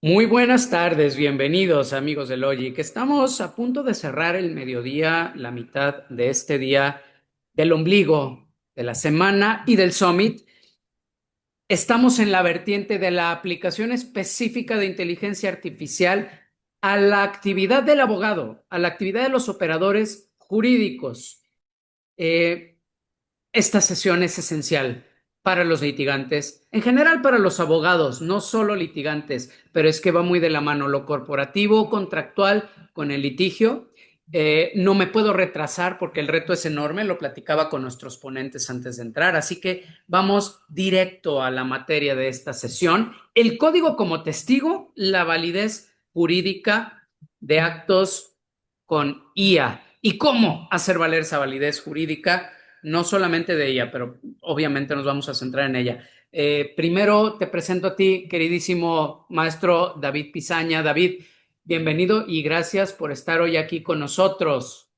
Muy buenas tardes, bienvenidos amigos de Logic. Estamos a punto de cerrar el mediodía, la mitad de este día del ombligo de la semana y del Summit. Estamos en la vertiente de la aplicación específica de inteligencia artificial a la actividad del abogado, a la actividad de los operadores jurídicos. Eh, Esta sesión es esencial para los litigantes, en general para los abogados, no solo litigantes, pero es que va muy de la mano lo corporativo, contractual con el litigio. No me puedo retrasar porque el reto es enorme, lo platicaba con nuestros ponentes antes de entrar, así que vamos directo a la materia de esta sesión. El código como testigo, la validez jurídica de actos con IA y cómo hacer valer esa validez jurídica no solamente de ella, pero obviamente nos vamos a centrar en ella. Primero te presento a ti, queridísimo maestro David Pisaña. David, bienvenido y gracias por estar hoy aquí con nosotros.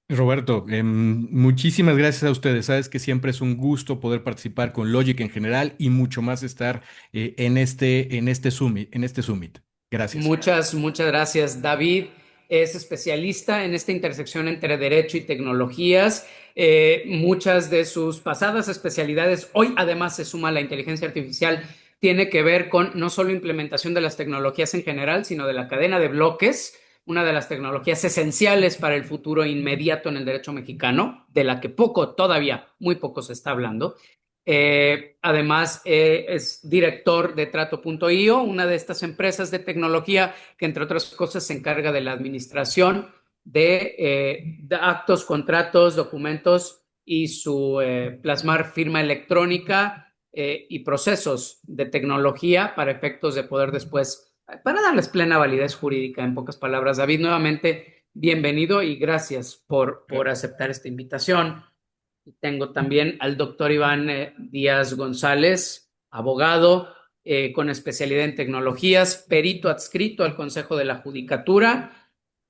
Roberto, muchísimas gracias a ustedes. Sabes que siempre es un gusto poder participar con Logic en general y mucho más estar en este summit. Gracias. Muchas gracias. David es especialista en esta intersección entre derecho y tecnologías. Muchas de sus pasadas especialidades, hoy además se suma la inteligencia artificial, tiene que ver con no solo implementación de las tecnologías en general, sino de la cadena de bloques, una de las tecnologías esenciales para el futuro inmediato en el derecho mexicano, de la que poco, todavía muy poco se está hablando. Además, es director de Trato.io, una de estas empresas de tecnología que, entre otras cosas, se encarga de la administración de actos, contratos, documentos y su plasmar firma electrónica y procesos de tecnología para efectos de poder después, para darles plena validez jurídica, en pocas palabras. David, nuevamente, bienvenido y gracias por aceptar esta invitación. Tengo también al doctor Iván Díaz González, abogado con especialidad en tecnologías, perito adscrito al Consejo de la Judicatura.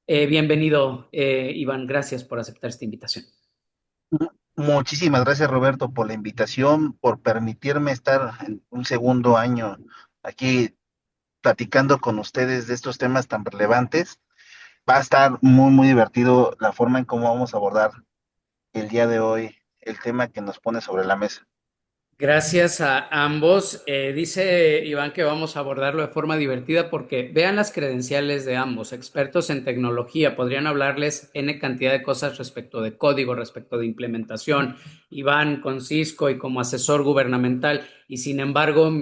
Bienvenido, Iván, gracias por aceptar esta invitación. Muchísimas gracias, Roberto, por la invitación, por permitirme estar en un segundo año aquí platicando con ustedes de estos temas tan relevantes. Va a estar muy divertido la forma en cómo vamos a abordar el día de hoy el tema que nos pone sobre la mesa. Gracias a ambos. Dice Iván que vamos a abordarlo de forma divertida porque vean las credenciales de ambos, expertos en tecnología, podrían hablarles N cantidad de cosas respecto de código, respecto de implementación. Iván con Cisco y como asesor gubernamental y sin embargo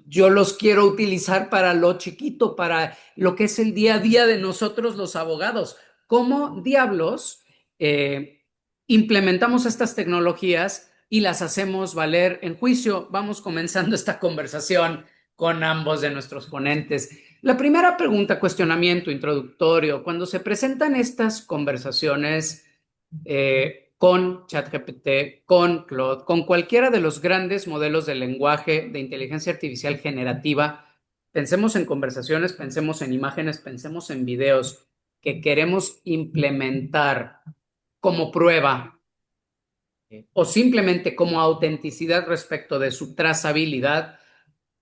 yo los quiero utilizar para lo chiquito, para lo que es el día a día de nosotros los abogados. ¿Cómo diablos eh, implementamos estas tecnologías y las hacemos valer en juicio? Vamos comenzando esta conversación con ambos de nuestros ponentes. La primera pregunta, cuestionamiento introductorio, cuando se presentan estas conversaciones con ChatGPT, con Claude, con cualquiera de los grandes modelos de lenguaje de inteligencia artificial generativa, pensemos en conversaciones, pensemos en imágenes, pensemos en videos que queremos implementar como prueba o simplemente como autenticidad respecto de su trazabilidad.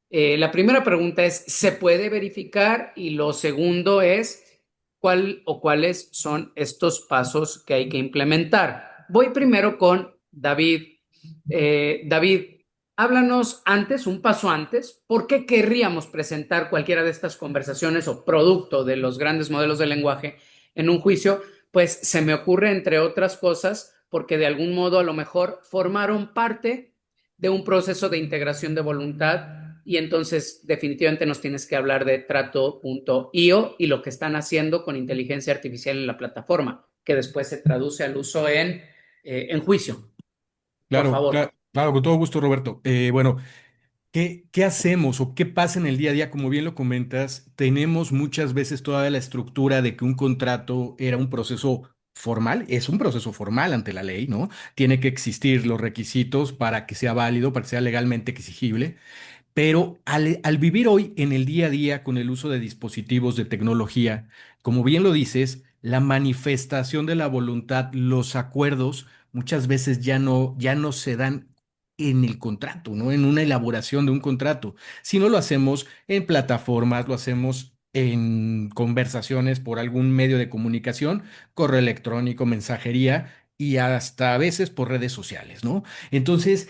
La primera pregunta es, ¿se puede verificar? Y lo segundo es, ¿cuál o cuáles son estos pasos que hay que implementar? Voy primero con David. David, háblanos antes, un paso antes, ¿por qué querríamos presentar cualquiera de estas conversaciones o producto de los grandes modelos de lenguaje en un juicio? Pues se me ocurre, entre otras cosas, porque de algún modo a lo mejor formaron parte de un proceso de integración de voluntad y entonces definitivamente nos tienes que hablar de Trato.io y lo que están haciendo con inteligencia artificial en la plataforma, que después se traduce al uso en juicio, por Claro, favor. claro, claro, con todo gusto, Roberto. Bueno, ¿qué hacemos o qué pasa en el día a día? Como bien lo comentas, tenemos muchas veces toda la estructura de que un contrato era un proceso formal, es un proceso formal ante la ley, ¿no? Tiene que existir los requisitos para que sea válido, para que sea legalmente exigible. Pero al vivir hoy en el día a día con el uso de dispositivos de tecnología, como bien lo dices, la manifestación de la voluntad, los acuerdos, muchas veces ya no se dan en el contrato, ¿no? En una elaboración de un contrato. Si no lo hacemos en plataformas, lo hacemos en conversaciones por algún medio de comunicación, correo electrónico, mensajería y hasta a veces por redes sociales, ¿no? Entonces,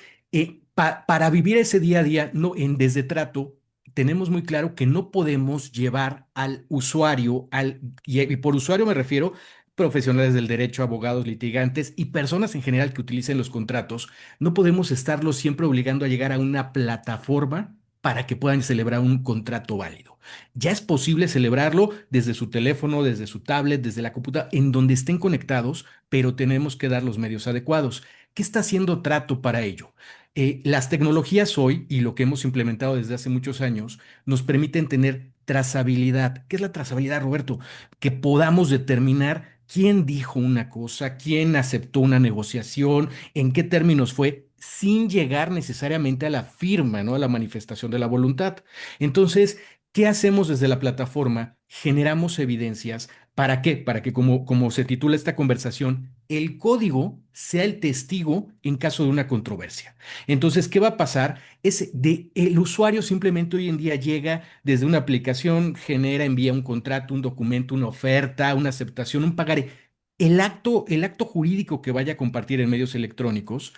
para vivir ese día a día, no, desde trato, tenemos muy claro que no podemos llevar al usuario, y por usuario me refiero profesionales del derecho, abogados, litigantes y personas en general que utilicen los contratos, no podemos estarlos siempre obligando a llegar a una plataforma para que puedan celebrar un contrato válido. Ya es posible celebrarlo desde su teléfono, desde su tablet, desde la computadora, en donde estén conectados, pero tenemos que dar los medios adecuados. ¿Qué está haciendo Trato para ello? Las tecnologías hoy y lo que hemos implementado desde hace muchos años nos permiten tener trazabilidad. ¿Qué es la trazabilidad, Roberto? Que podamos determinar quién dijo una cosa, quién aceptó una negociación, en qué términos fue, sin llegar necesariamente a la firma, ¿no? A la manifestación de la voluntad. Entonces, ¿qué hacemos desde la plataforma? Generamos evidencias. ¿Para qué? Para que, como se titula esta conversación, el código sea el testigo en caso de una controversia. Entonces, ¿qué va a pasar? El usuario simplemente hoy en día llega desde una aplicación, genera, envía un contrato, un documento, una oferta, una aceptación, un pagaré. El acto jurídico que vaya a compartir en medios electrónicos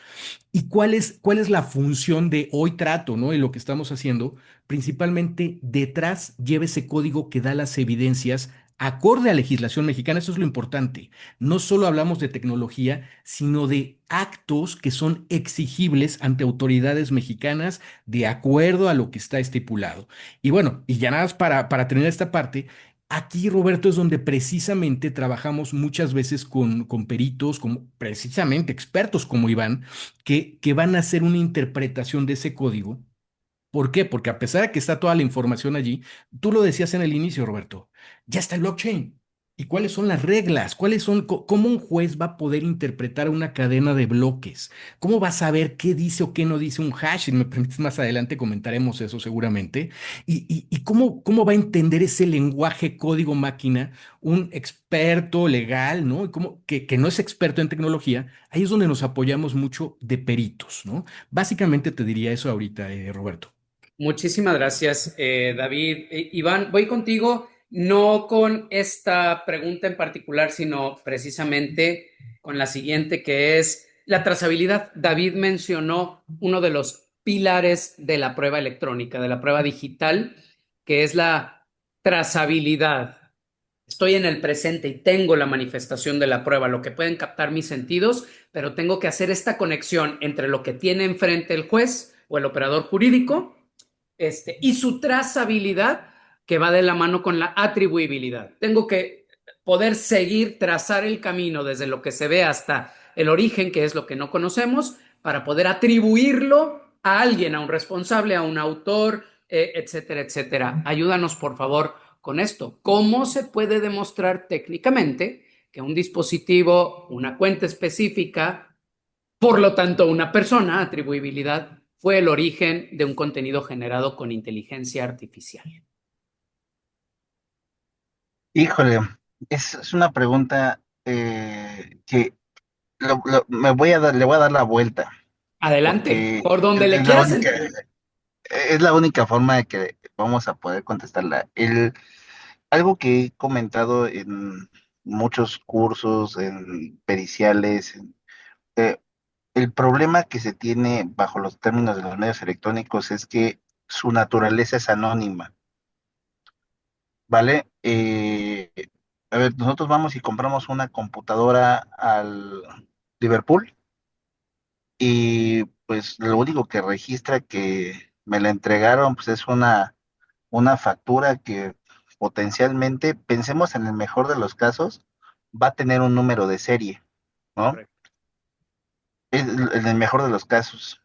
y cuál es la función de hoy trato, ¿no? Y lo que estamos haciendo, principalmente detrás lleva ese código que da las evidencias acorde a legislación mexicana. Eso es lo importante. No solo hablamos de tecnología, sino de actos que son exigibles ante autoridades mexicanas de acuerdo a lo que está estipulado. Y bueno, y ya nada más para terminar esta parte. Aquí, Roberto, es donde precisamente trabajamos muchas veces con peritos, como precisamente expertos como Iván, que van a hacer una interpretación de ese código. ¿Por qué? Porque a pesar de que está toda la información allí, tú lo decías en el inicio, Roberto, ya está el blockchain. ¿Y cuáles son las reglas? ¿Cómo un juez va a poder interpretar una cadena de bloques? ¿Cómo va a saber qué dice o qué no dice un hash? Si me permites, más adelante comentaremos eso seguramente. ¿Y cómo va a entender ese lenguaje código máquina un experto legal, ¿no? Y que no es experto en tecnología. Ahí es donde nos apoyamos mucho de peritos, ¿no? Básicamente te diría eso ahorita, Roberto. Muchísimas gracias, David. Iván, voy contigo, no con esta pregunta en particular, sino precisamente con la siguiente, que es la trazabilidad. David mencionó uno de los pilares de la prueba electrónica, de la prueba digital, que es la trazabilidad. Estoy en el presente y tengo la manifestación de la prueba, lo que pueden captar mis sentidos, pero tengo que hacer esta conexión entre lo que tiene enfrente el juez o el operador jurídico, y su trazabilidad, que va de la mano con la atribuibilidad. Tengo que poder seguir, trazar el camino desde lo que se ve hasta el origen, que es lo que no conocemos, para poder atribuirlo a alguien, a un responsable, a un autor, etcétera, etcétera. Ayúdanos, por favor, con esto. ¿Cómo se puede demostrar técnicamente que un dispositivo, una cuenta específica, por lo tanto, una persona, atribuibilidad, fue el origen de un contenido generado con inteligencia artificial? Híjole, es una pregunta que le voy a dar la vuelta, Adelante, porque por donde le es la quieras. única forma de que vamos a poder contestarla. Algo que he comentado en muchos cursos, en periciales, eh, el problema que se tiene bajo los términos de los medios electrónicos es que su naturaleza es anónima, ¿vale? A ver, nosotros vamos y compramos una computadora al Liverpool y pues lo único que registra que me la entregaron pues es una factura que potencialmente, pensemos en el mejor de los casos, va a tener un número de serie, ¿no? Correcto. Es en el mejor de los casos.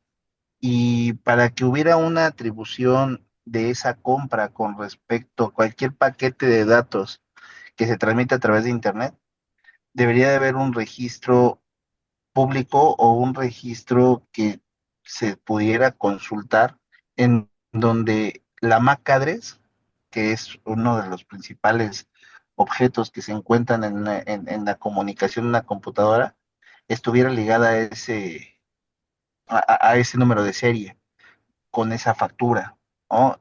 Y para que hubiera una atribución de esa compra con respecto a cualquier paquete de datos que se transmite a través de Internet, debería de haber un registro público o un registro que se pudiera consultar en donde la MAC address, que es uno de los principales objetos que se encuentran en la comunicación de una computadora, estuviera ligada a a ese número de serie con esa factura, ¿no?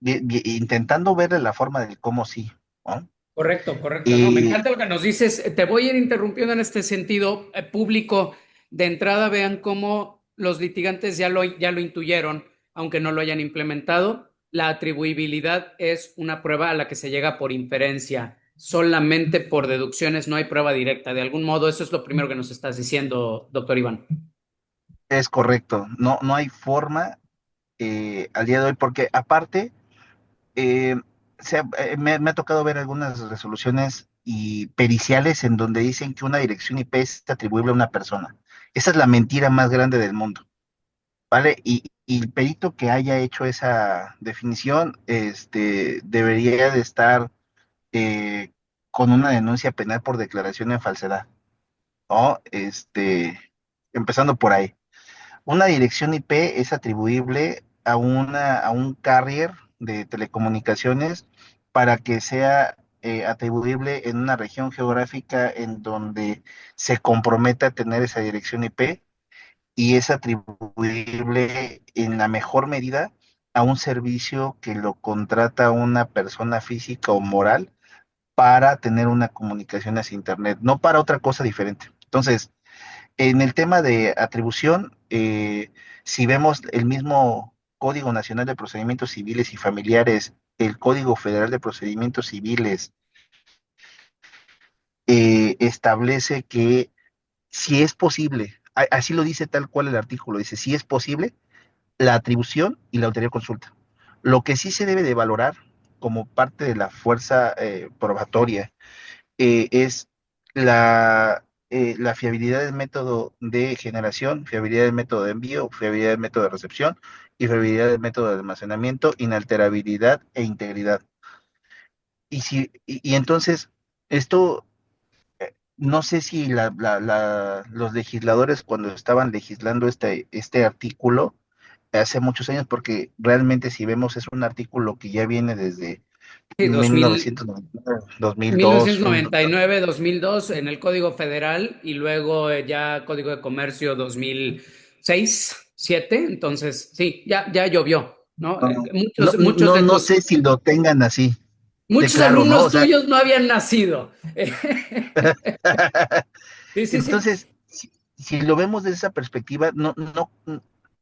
Intentando verle la forma del cómo sí, ¿no? Correcto, correcto. No, me Y encanta lo que nos dices. Te voy a ir interrumpiendo en este sentido. Público, de entrada vean cómo los litigantes ya lo intuyeron, aunque no lo hayan implementado. La atribuibilidad es una prueba a la que se llega por inferencia. Solamente por deducciones no hay prueba directa. De algún modo, eso es lo primero que nos estás diciendo, doctor Iván. es correcto, no hay forma al día de hoy, porque aparte, eh, me ha tocado ver algunas resoluciones y periciales en donde dicen que una dirección IP es atribuible a una persona. Esa es la mentira más grande del mundo, ¿vale? Y el perito que haya hecho esa definición, debería de estar eh, con una denuncia penal por declaración en falsedad, ¿no? Empezando por ahí. Una dirección IP es atribuible a un carrier de telecomunicaciones para que sea atribuible en una región geográfica en donde se comprometa a tener esa dirección IP, y es atribuible en la mejor medida a un servicio que lo contrata una persona física o moral para tener una comunicación hacia Internet, no para otra cosa diferente. Entonces, en el tema de atribución, si vemos el mismo Código Nacional de Procedimientos Civiles y Familiares, el Código Federal de Procedimientos Civiles, establece que si es posible, así lo dice tal cual el artículo, dice, si es posible, la atribución y la ulterior consulta. Lo que sí se debe de valorar como parte de la fuerza probatoria es la fiabilidad del método de generación, fiabilidad del método de envío, fiabilidad del método de recepción y fiabilidad del método de almacenamiento, inalterabilidad e integridad. Y entonces, esto, no sé si los legisladores cuando estaban legislando este artículo hace muchos años, porque realmente si vemos es un artículo que ya viene desde Sí, 1999, 2002, 1999, 2002 en el Código Federal y luego ya Código de Comercio 2006, 7. Entonces, sí, ya llovió, ¿no? Muchos de no tus, sé si lo tengan así de muchos claro, ¿no? O alumnos sea, tuyos no habían nacido. Sí, sí, sí. entonces, si lo vemos desde esa perspectiva,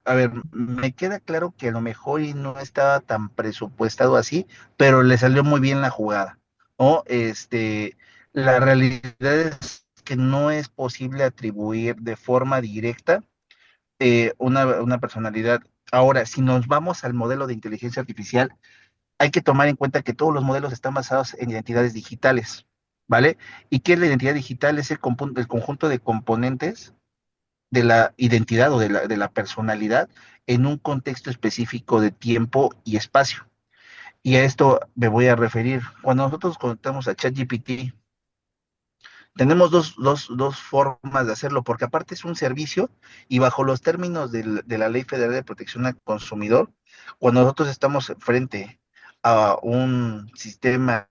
a ver, me queda claro que a lo mejor y no estaba tan presupuestado así, pero le salió muy bien la jugada, ¿no? La realidad es que no es posible atribuir de forma directa una personalidad. Ahora, si nos vamos al modelo de inteligencia artificial, hay que tomar en cuenta que todos los modelos están basados en identidades digitales, ¿vale? ¿Y qué es la identidad digital? Es el conjunto de componentes de la identidad o de la personalidad en un contexto específico de tiempo y espacio. Y a esto me voy a referir. Cuando nosotros conectamos a ChatGPT, tenemos dos formas de hacerlo, porque aparte es un servicio y bajo los términos de la Ley Federal de Protección al Consumidor, cuando nosotros estamos frente a un sistema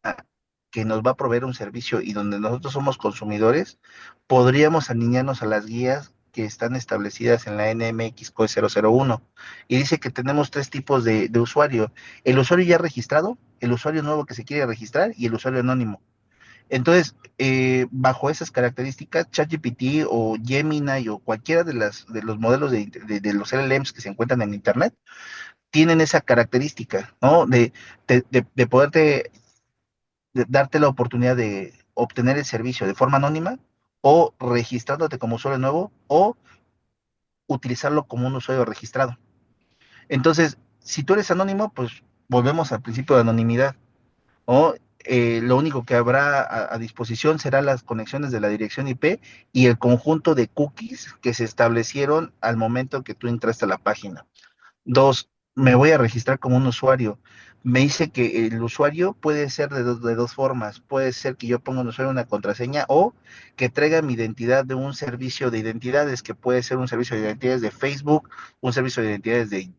que nos va a proveer un servicio y donde nosotros somos consumidores, podríamos alinearnos a las guías que están establecidas en la NMX COE 001. Y dice que tenemos tres tipos de usuario: el usuario ya registrado, el usuario nuevo que se quiere registrar y el usuario anónimo. Entonces, bajo esas características, ChatGPT o Gemini o cualquiera de los modelos de los LLMs que se encuentran en Internet tienen esa característica, ¿no? De poderte, de darte la oportunidad de obtener el servicio de forma anónima o registrándote como usuario nuevo o utilizarlo como un usuario registrado. Entonces, si tú eres anónimo, pues volvemos al principio de anonimidad. O lo único que habrá a disposición serán las conexiones de la dirección IP y el conjunto de cookies que se establecieron al momento que tú entraste a la página. Dos, me voy a registrar como un usuario. Me dice que el usuario puede ser de dos formas. Puede ser que yo ponga un usuario una contraseña o que traiga mi identidad de un servicio de identidades, que puede ser un servicio de identidades de Facebook, un servicio de identidades de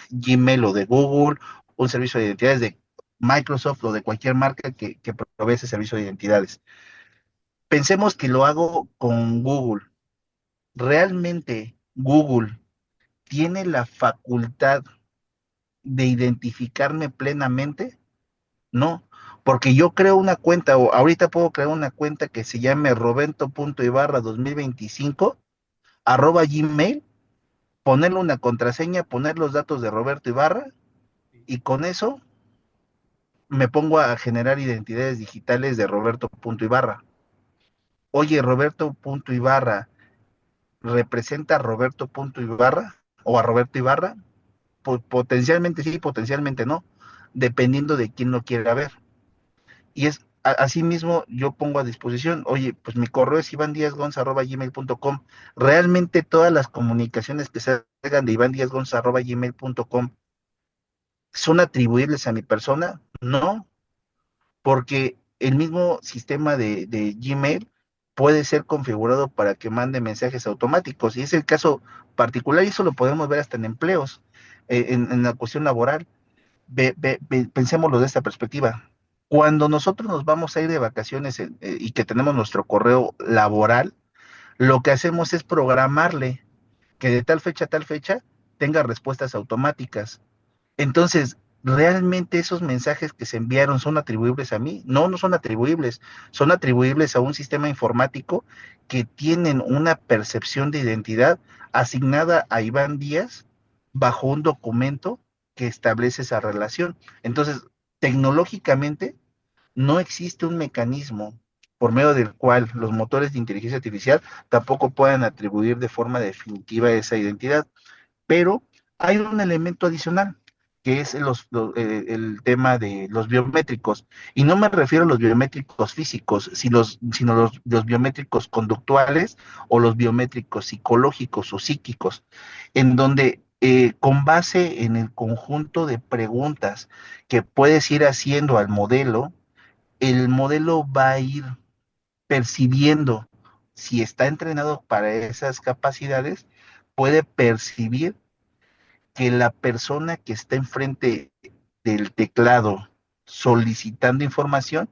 Gmail o de Google, un servicio de identidades de Microsoft o de cualquier marca que provee ese servicio de identidades. Pensemos que lo hago con Google. ¿Realmente Google tiene la facultad de identificarme plenamente. No, porque yo creo una cuenta, o ahorita puedo crear una cuenta que se llame roberto.ibarra2025, @gmail, ponerle una contraseña, poner los datos de Roberto Ibarra, y con eso me pongo a generar identidades digitales de Roberto.ibarra. Oye, Roberto.ibarra representa a Roberto.ibarra o a Roberto Ibarra. Potencialmente sí, potencialmente no, dependiendo de quién lo quiera ver. Y es asimismo, yo pongo a disposición, oye, pues mi correo es ivandiazgonza@gmail.com. Realmente todas las comunicaciones que salgan de ivandiazgonza@gmail.com son atribuibles a mi persona. No, porque el mismo sistema de Gmail puede ser configurado para que mande mensajes automáticos, y es el caso particular, y eso lo podemos ver hasta en empleos, en la cuestión laboral. Pensémoslo de esta perspectiva. Cuando nosotros nos vamos a ir de vacaciones, y que tenemos nuestro correo laboral, lo que hacemos es programarle que de tal fecha a tal fecha tenga respuestas automáticas. Entonces, ¿realmente esos mensajes que se enviaron son atribuibles a mí? No, no son atribuibles. Son atribuibles a un sistema informático que tienen una percepción de identidad asignada a Iván Díaz bajo un documento que establece esa relación. Entonces, tecnológicamente, no existe un mecanismo por medio del cual los motores de inteligencia artificial tampoco puedan atribuir de forma definitiva esa identidad. Pero hay un elemento adicional, que es el tema de los biométricos. Y no me refiero a los biométricos físicos, sino los biométricos conductuales, o los biométricos psicológicos o psíquicos, en donde, con base en el conjunto de preguntas que puedes ir haciendo al modelo, el modelo va a ir percibiendo si está entrenado para esas capacidades, puede percibir que la persona que está enfrente del teclado solicitando información,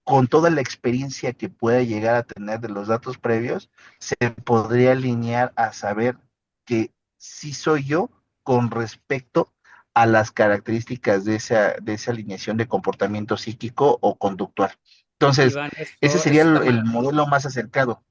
con toda la experiencia que pueda llegar a tener de los datos previos, se podría alinear a saber que sí soy yo con respecto a las características de esa alineación de comportamiento psíquico o conductual. Entonces, Iván, ese esto sería está el maravilloso. modelo más acercado.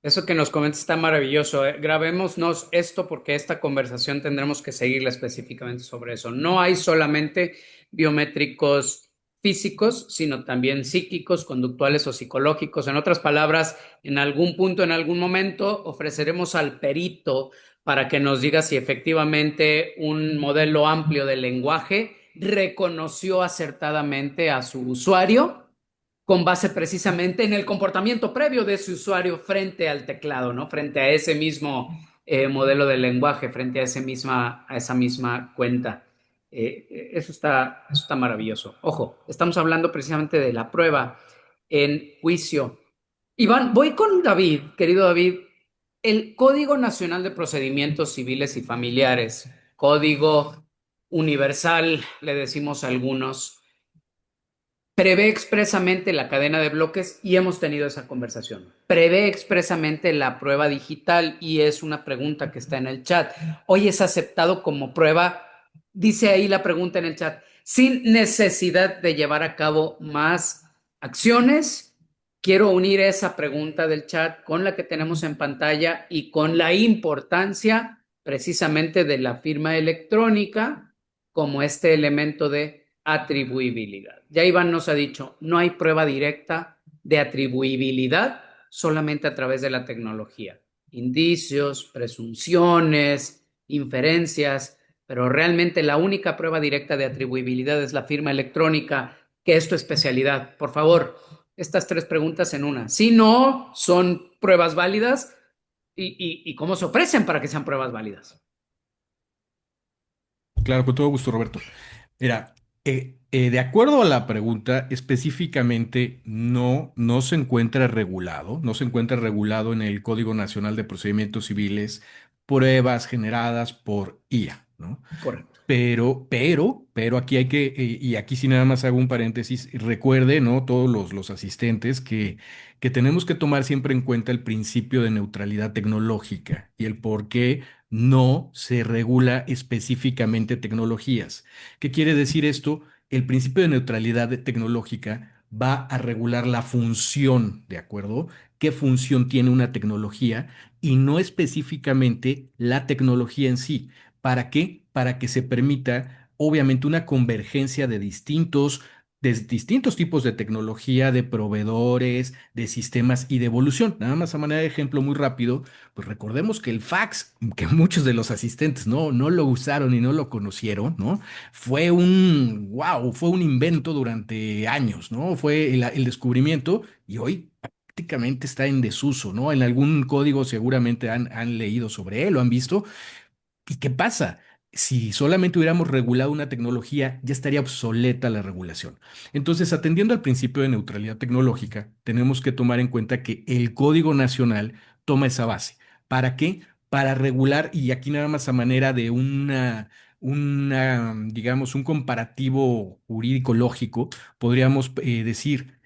Eso que nos comentas está maravilloso. Grabémonos esto porque esta conversación tendremos que seguirla específicamente sobre eso. No hay solamente biométricos físicos, sino también psíquicos, conductuales o psicológicos. En otras palabras, en algún punto, en algún momento, ofreceremos al perito para que nos diga si efectivamente un modelo amplio de lenguaje reconoció acertadamente a su usuario con base precisamente en el comportamiento previo de su usuario frente al teclado, ¿no? Frente a ese mismo modelo de lenguaje, frente a esa misma cuenta. Eso está maravilloso. Ojo, estamos hablando precisamente de la prueba en juicio. Iván, voy con David, querido David. El Código Nacional de Procedimientos Civiles y Familiares, Código Universal, le decimos a algunos, prevé expresamente la cadena de bloques y hemos tenido esa conversación. Prevé expresamente la prueba digital y es una pregunta que está en el chat. Hoy es aceptado como prueba, dice ahí la pregunta en el chat, sin necesidad de llevar a cabo más acciones. Quiero unir esa pregunta del chat con la que tenemos en pantalla y con la importancia precisamente de la firma electrónica como este elemento de atribuibilidad. Ya Iván nos ha dicho, no hay prueba directa de atribuibilidad solamente a través de la tecnología. Indicios, presunciones, inferencias, pero realmente la única prueba directa de atribuibilidad es la firma electrónica, que es tu especialidad. Por favor, estas tres preguntas en una. Si no son pruebas válidas, y cómo se ofrecen para que sean pruebas válidas. Claro, con todo gusto, Roberto. Mira, de acuerdo a la pregunta, específicamente no se encuentra regulado, no se encuentra regulado en el Código Nacional de Procedimientos Civiles pruebas generadas por IA, ¿no? Correcto. Pero aquí hay que, y aquí sí nada más hago un paréntesis, recuerde, ¿no? Todos los asistentes que tenemos que tomar siempre en cuenta el principio de neutralidad tecnológica y el por qué no se regula específicamente tecnologías. ¿Qué quiere decir esto? El principio de neutralidad tecnológica va a regular la función, ¿de acuerdo? ¿Qué función tiene una tecnología? Y no específicamente la tecnología en sí. ¿Para qué? Para que se permita, obviamente, una convergencia de distintos tipos de tecnología, de proveedores, de sistemas y de evolución. Nada más a manera de ejemplo muy rápido, pues recordemos que el fax, que muchos de los asistentes no lo usaron y no lo conocieron, ¿no? Fue un invento durante años, ¿no? Fue el descubrimiento y hoy prácticamente está en desuso, ¿no? En algún código seguramente han leído sobre él, lo han visto. ¿Y qué pasa? Si solamente hubiéramos regulado una tecnología, ya estaría obsoleta la regulación. Entonces, atendiendo al principio de neutralidad tecnológica, tenemos que tomar en cuenta que el Código Nacional toma esa base. ¿Para qué? Para regular, y aquí nada más a manera de digamos, un comparativo jurídico lógico, podríamos decir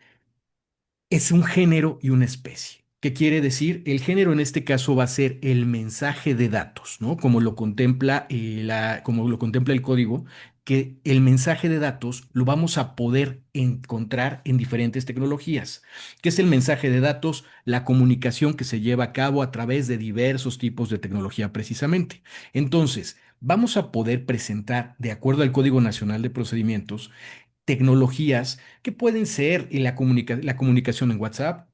es un género y una especie. ¿Qué quiere decir? El género en este caso va a ser el mensaje de datos, ¿no? Como lo contempla el código, que el mensaje de datos lo vamos a poder encontrar en diferentes tecnologías. ¿Qué es el mensaje de datos? La comunicación que se lleva a cabo a través de diversos tipos de tecnología precisamente. Entonces, vamos a poder presentar, de acuerdo al Código Nacional de Procedimientos, tecnologías que pueden ser la comunicación en WhatsApp,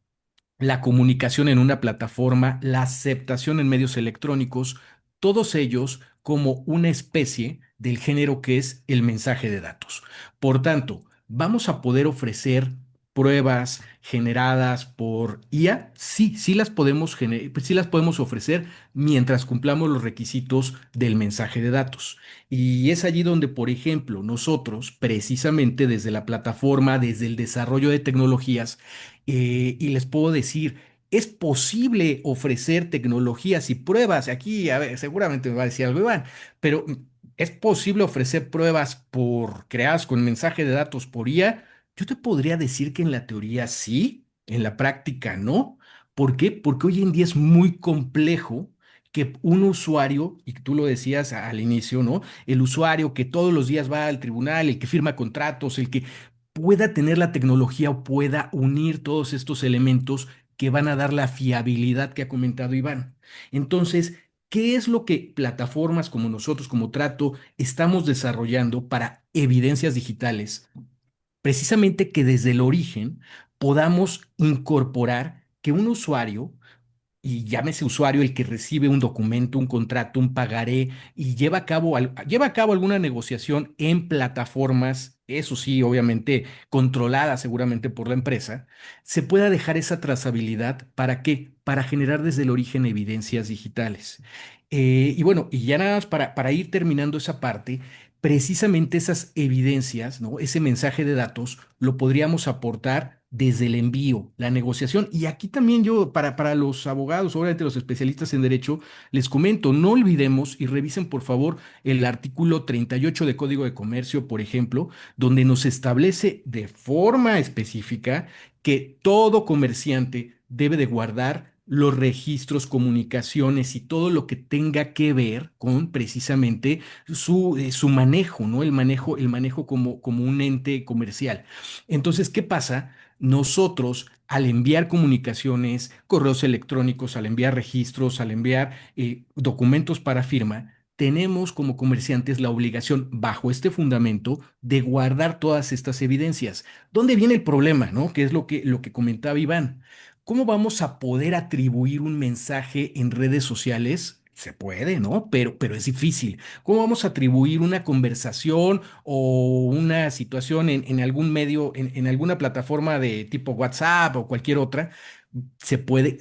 la comunicación en una plataforma, la aceptación en medios electrónicos, todos ellos como una especie del género que es el mensaje de datos. Por tanto, vamos a poder ofrecer pruebas generadas por IA. Sí, sí las podemos ofrecer mientras cumplamos los requisitos del mensaje de datos. Y es allí donde, por ejemplo, nosotros, precisamente desde la plataforma, desde el desarrollo de tecnologías, y les puedo decir, es posible ofrecer tecnologías y pruebas. Aquí, a ver, seguramente me va a decir algo, Iván, pero es posible ofrecer pruebas creadas con mensaje de datos por IA. Yo te podría decir que en la teoría sí, en la práctica no. ¿Por qué? Porque hoy en día es muy complejo que un usuario, y tú lo decías al inicio, ¿no? El usuario que todos los días va al tribunal, el que firma contratos, el que pueda tener la tecnología o pueda unir todos estos elementos que van a dar la fiabilidad que ha comentado Iván. Entonces, ¿qué es lo que plataformas como nosotros, como Trato, estamos desarrollando para evidencias digitales? Precisamente que desde el origen podamos incorporar que un usuario, y llámese usuario el que recibe un documento, un contrato, un pagaré y lleva a cabo alguna negociación en plataformas, eso sí, obviamente controladas seguramente por la empresa, se pueda dejar esa trazabilidad. ¿Para qué? Para generar desde el origen evidencias digitales. Y bueno, y ya nada más para ir terminando esa parte, precisamente esas evidencias, ¿no? Ese mensaje de datos lo podríamos aportar desde el envío, la negociación. Y aquí también yo, para los abogados, obviamente los especialistas en derecho, les comento, no olvidemos y revisen por favor el artículo 38 de Código de Comercio, por ejemplo, donde nos establece de forma específica que todo comerciante debe de guardar los registros, comunicaciones y todo lo que tenga que ver con precisamente su manejo, ¿no? El manejo como un ente comercial. Entonces, ¿qué pasa? Nosotros, al enviar comunicaciones, correos electrónicos, al enviar registros, al enviar documentos para firma, tenemos como comerciantes la obligación, bajo este fundamento, de guardar todas estas evidencias. ¿Dónde viene el problema, no? Que es lo que comentaba Iván. ¿Cómo vamos a poder atribuir un mensaje en redes sociales? Se puede, ¿no? Pero es difícil. ¿Cómo vamos a atribuir una conversación o una situación en algún medio, en alguna plataforma de tipo WhatsApp o cualquier otra? Se puede,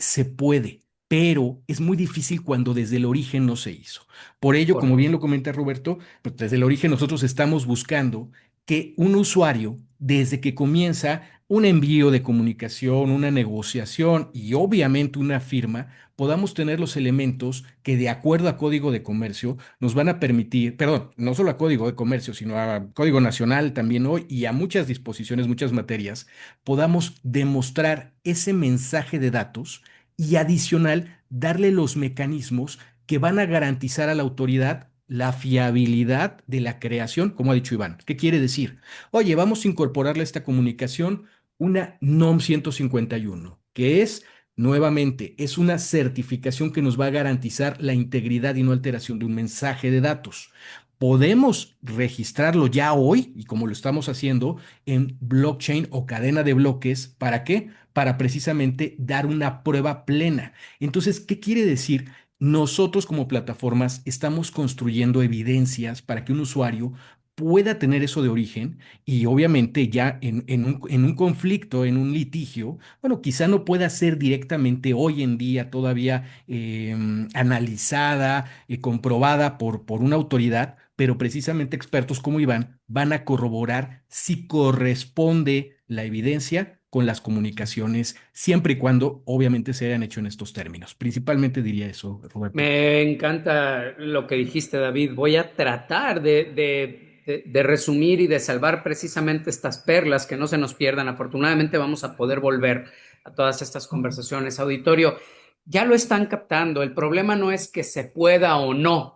pero es muy difícil cuando desde el origen no se hizo. Por ello, como bien Correcto. lo comenta Roberto, pues desde el origen nosotros estamos buscando que un usuario, desde que comienza un envío de comunicación, una negociación y obviamente una firma, podamos tener los elementos que de acuerdo a Código de Comercio nos van a permitir, perdón, no solo a Código de Comercio, sino a Código Nacional también hoy y a muchas disposiciones, muchas materias, podamos demostrar ese mensaje de datos y adicional darle los mecanismos que van a garantizar a la autoridad la fiabilidad de la creación, como ha dicho Iván. ¿Qué quiere decir? Oye, vamos a incorporarle a esta comunicación una NOM 151, que es, nuevamente, es una certificación que nos va a garantizar la integridad y no alteración de un mensaje de datos. Podemos registrarlo ya hoy, y como lo estamos haciendo, en blockchain o cadena de bloques. ¿Para qué? Para precisamente dar una prueba plena. Entonces, ¿qué quiere decir? Nosotros como plataformas estamos construyendo evidencias para que un usuario pueda tener eso de origen y obviamente ya en un conflicto, en un litigio, bueno, quizá no pueda ser directamente hoy en día todavía analizada y comprobada por una autoridad, pero precisamente expertos como Iván van a corroborar si corresponde la evidencia con las comunicaciones, siempre y cuando obviamente se hayan hecho en estos términos. Principalmente diría eso, Roberto. Me encanta lo que dijiste, David. Voy a tratar de resumir y de salvar precisamente estas perlas que no se nos pierdan. Afortunadamente vamos a poder volver a todas estas conversaciones. Auditorio, ya lo están captando. El problema no es que se pueda o no.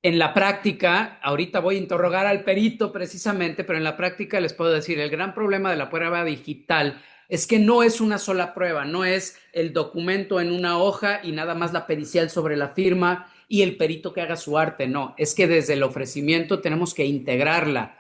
En la práctica, ahorita voy a interrogar al perito precisamente, pero en la práctica les puedo decir, el gran problema de la prueba digital es que no es una sola prueba, no es el documento en una hoja y nada más la pericial sobre la firma y el perito que haga su arte, no, es que desde el ofrecimiento tenemos que integrarla.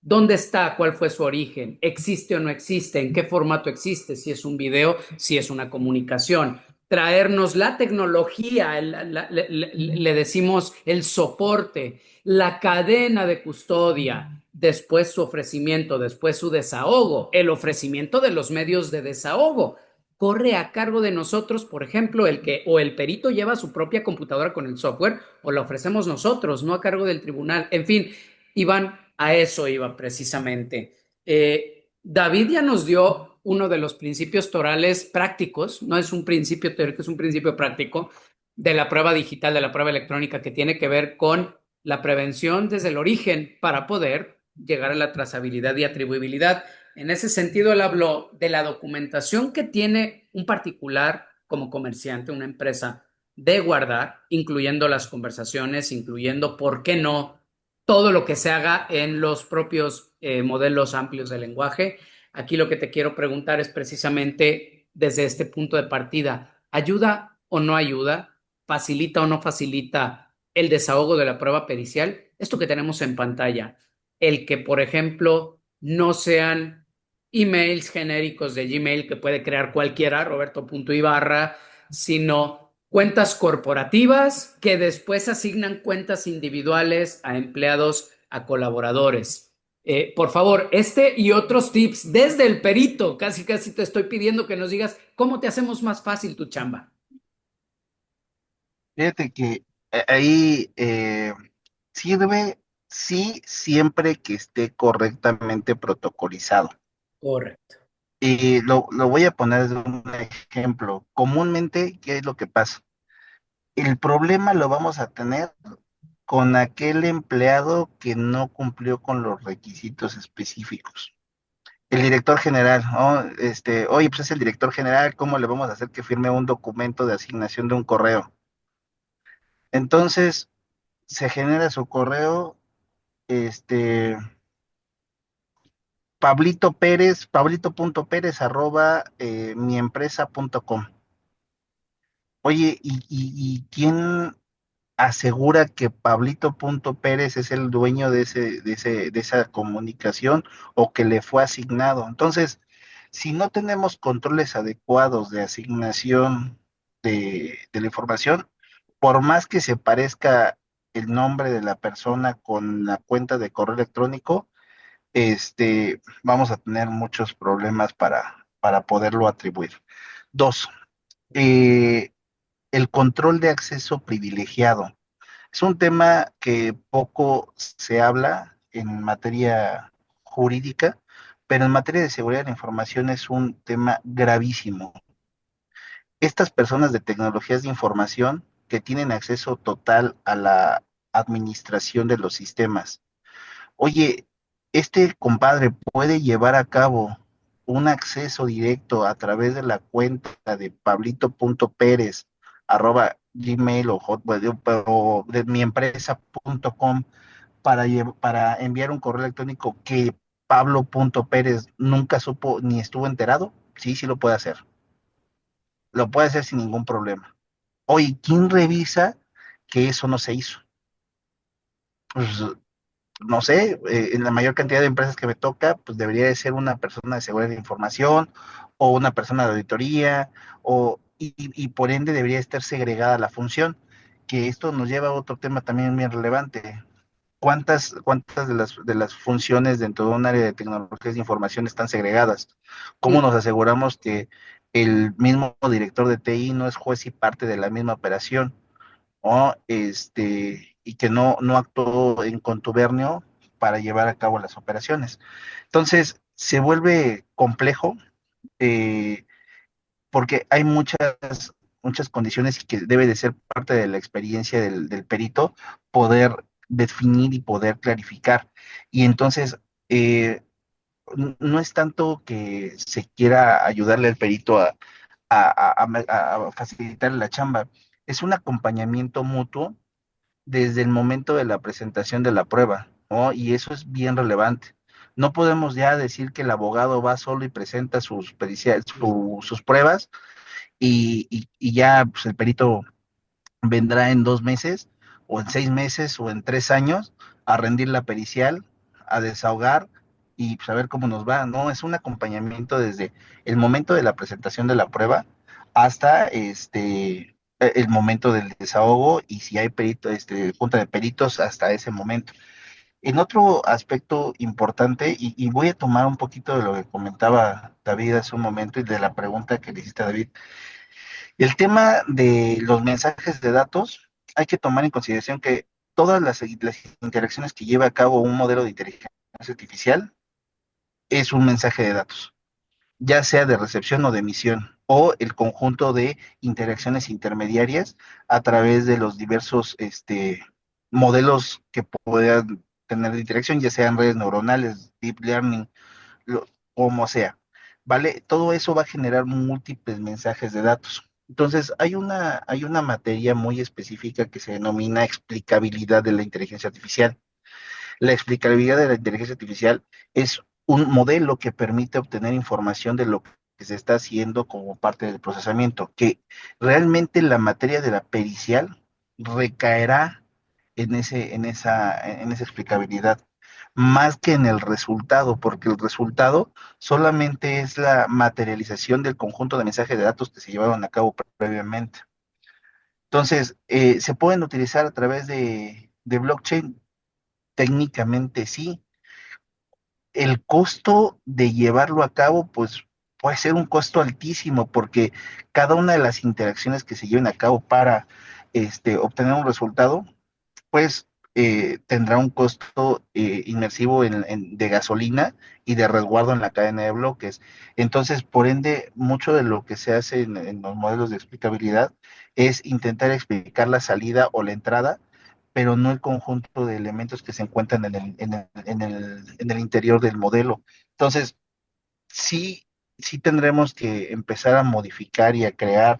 ¿Dónde está? ¿Cuál fue su origen? ¿Existe o no existe? ¿En qué formato existe? Si es un video, si es una comunicación. Traernos la tecnología, le decimos el soporte, la cadena de custodia, después su ofrecimiento, después su desahogo, el ofrecimiento de los medios de desahogo. Corre a cargo de nosotros, por ejemplo, el que o el perito lleva su propia computadora con el software o la ofrecemos nosotros, no a cargo del tribunal. En fin, Iván, a eso iba precisamente. David ya nos dio uno de los principios torales prácticos, no es un principio teórico, es un principio práctico de la prueba digital, de la prueba electrónica, que tiene que ver con la prevención desde el origen para poder llegar a la trazabilidad y atribuibilidad. En ese sentido, él habló de la documentación que tiene un particular como comerciante, una empresa, de guardar, incluyendo las conversaciones, incluyendo, ¿por qué no?, todo lo que se haga en los propios modelos amplios de lenguaje. Aquí lo que te quiero preguntar es precisamente desde este punto de partida, ¿ayuda o no ayuda? ¿Facilita o no facilita el desahogo de la prueba pericial? Esto que tenemos en pantalla, el que, por ejemplo, no sean emails genéricos de Gmail que puede crear cualquiera, Roberto.Ibarra, sino cuentas corporativas que después asignan cuentas individuales a empleados, a colaboradores. Por favor, este y otros tips desde el perito, casi casi te estoy pidiendo que nos digas cómo te hacemos más fácil tu chamba. Fíjate que ahí sirve, sí, siempre que esté correctamente protocolizado. Correcto. Y lo voy a poner de un ejemplo. Comúnmente, ¿qué es lo que pasa? El problema lo vamos a tener con aquel empleado que no cumplió con los requisitos específicos. El director general, ¿no? Oye, pues es el director general, ¿cómo le vamos a hacer que firme un documento de asignación de un correo? Entonces, se genera su correo, este, Pablito Pérez, pablito.pérez arroba miempresa.com. Oye, ¿y quién asegura que Pablito.Pérez es el dueño de esa comunicación o que le fue asignado? Entonces, si no tenemos controles adecuados de asignación de la información, por más que se parezca el nombre de la persona con la cuenta de correo electrónico, vamos a tener muchos problemas para poderlo atribuir. Dos, eh, el control de acceso privilegiado. Es un tema que poco se habla en materia jurídica, pero en materia de seguridad de la información es un tema gravísimo. Estas personas de tecnologías de información que tienen acceso total a la administración de los sistemas. Oye, este compadre puede llevar a cabo un acceso directo a través de la cuenta de pablito.pérez Gmail o Hotmail o de mi empresa.com para enviar un correo electrónico que Pablo.Pérez nunca supo ni estuvo enterado? Sí, sí lo puede hacer. Lo puede hacer sin ningún problema. Oye, ¿quién revisa que eso no se hizo? Pues no sé, en la mayor cantidad de empresas que me toca, pues debería de ser una persona de seguridad de información o una persona de auditoría y por ende debería estar segregada la función, que esto nos lleva a otro tema también bien relevante. ¿Cuántas de las funciones dentro de un área de tecnologías de información están segregadas? ¿Cómo nos aseguramos que el mismo director de TI no es juez y parte de la misma operación? ¿O y que no actuó en contubernio para llevar a cabo las operaciones? Entonces, se vuelve complejo, eh, porque hay muchas condiciones que debe de ser parte de la experiencia del perito poder definir y poder clarificar. Y entonces, eh, no es tanto que se quiera ayudarle al perito a facilitar la chamba, es un acompañamiento mutuo desde el momento de la presentación de la prueba, ¿no? Y eso es bien relevante. No podemos ya decir que el abogado va solo y presenta sus pruebas y ya pues, el perito vendrá en 2 meses o en 6 meses o en 3 años a rendir la pericial, a desahogar y pues, a ver cómo nos va. No, es un acompañamiento desde el momento de la presentación de la prueba hasta el momento del desahogo y si hay junta de peritos hasta ese momento. En otro aspecto importante, y voy a tomar un poquito de lo que comentaba David hace un momento y de la pregunta que le hiciste a David, el tema de los mensajes de datos, hay que tomar en consideración que todas las interacciones que lleva a cabo un modelo de inteligencia artificial es un mensaje de datos, ya sea de recepción o de emisión, o el conjunto de interacciones intermediarias a través de los diversos modelos que puedan tener de interacción, ya sean redes neuronales, deep learning, lo- como sea, ¿vale? Todo eso va a generar múltiples mensajes de datos. Entonces, hay una materia muy específica que se denomina explicabilidad de la inteligencia artificial. La explicabilidad de la inteligencia artificial es un modelo que permite obtener información de lo que se está haciendo como parte del procesamiento, que realmente la materia de la pericial recaerá en esa explicabilidad, más que en el resultado, porque el resultado solamente es la materialización del conjunto de mensajes de datos que se llevaron a cabo previamente. Entonces, ¿se pueden utilizar a través de blockchain? Técnicamente sí. El costo de llevarlo a cabo, pues puede ser un costo altísimo, porque cada una de las interacciones que se lleven a cabo para obtener un resultado, pues tendrá un costo inmersivo de gasolina y de resguardo en la cadena de bloques. Entonces, por ende, mucho de lo que se hace en los modelos de explicabilidad es intentar explicar la salida o la entrada, pero no el conjunto de elementos que se encuentran en el interior del modelo. Entonces, sí, sí tendremos que empezar a modificar y a crear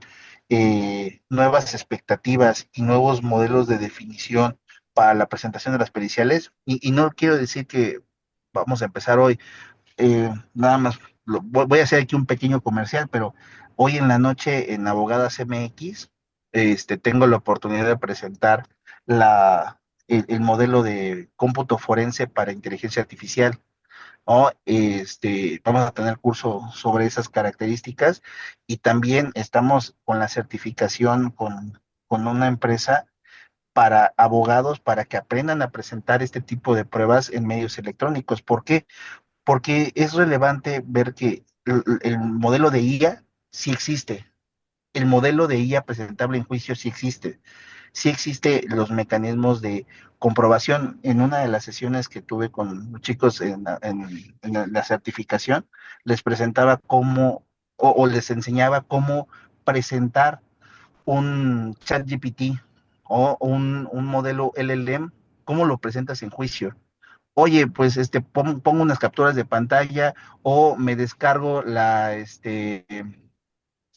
nuevas expectativas y nuevos modelos de definición para la presentación de las periciales. Y no quiero decir que vamos a empezar hoy, nada más, voy a hacer aquí un pequeño comercial, pero hoy en la noche en Abogadas MX, tengo la oportunidad de presentar el modelo de cómputo forense para inteligencia artificial. ¿No? Vamos a tener curso sobre esas características y también estamos con la certificación con una empresa para abogados para que aprendan a presentar este tipo de pruebas en medios electrónicos. ¿Por qué? Porque es relevante ver que el modelo de IA sí existe, el modelo de IA presentable en juicio sí existe los mecanismos de comprobación. En una de las sesiones que tuve con los chicos en la certificación, les presentaba o les enseñaba cómo presentar un chat GPT o un modelo LLM, cómo lo presentas en juicio. Oye, pues pongo unas capturas de pantalla o me descargo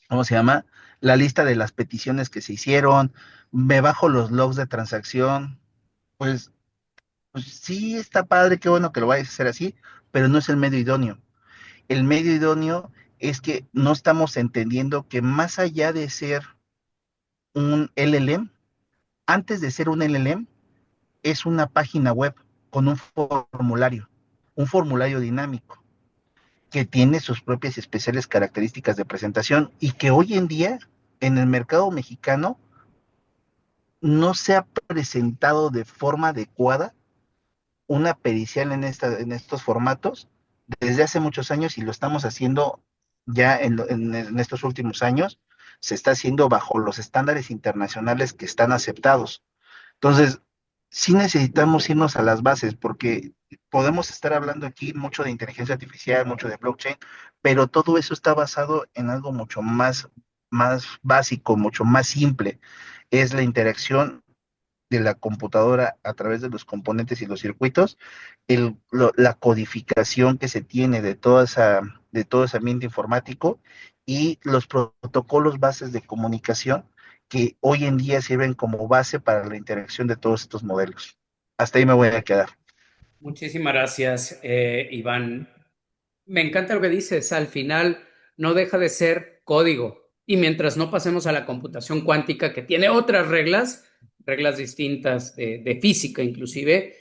¿cómo se llama? la lista de las peticiones que se hicieron, me bajo los logs de transacción, pues, pues sí está padre, qué bueno que lo vayas a hacer así, pero no es el medio idóneo. El medio idóneo es que no estamos entendiendo que más allá de ser un LLM, antes de ser un LLM, es una página web con un formulario dinámico que tiene sus propias y especiales características de presentación y que hoy en día en el mercado mexicano no se ha presentado de forma adecuada una pericial en estos formatos desde hace muchos años y lo estamos haciendo ya en estos últimos años, se está haciendo bajo los estándares internacionales que están aceptados. Entonces, sí necesitamos irnos a las bases porque podemos estar hablando aquí mucho de inteligencia artificial, mucho de blockchain, pero todo eso está basado en algo mucho más básico, mucho más simple. Es la interacción de la computadora a través de los componentes y los circuitos, la codificación que se tiene de todo ese ambiente informático y los protocolos bases de comunicación que hoy en día sirven como base para la interacción de todos estos modelos. Hasta ahí me voy a quedar. Muchísimas gracias, Iván. Me encanta lo que dices. Al final no deja de ser código. Y mientras no pasemos a la computación cuántica, que tiene otras reglas, reglas distintas de física inclusive,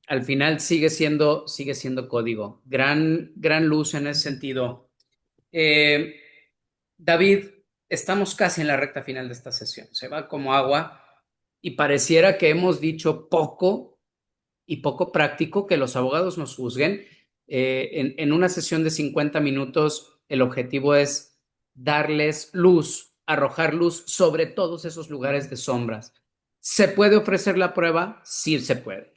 al final sigue siendo código. Gran luz en ese sentido. Eh, David, estamos casi en la recta final de esta sesión. Se va como agua y pareciera que hemos dicho poco y poco práctico que los abogados nos juzguen. En una sesión de 50 minutos, el objetivo es darles luz, arrojar luz sobre todos esos lugares de sombras. ¿Se puede ofrecer la prueba? Sí, se puede.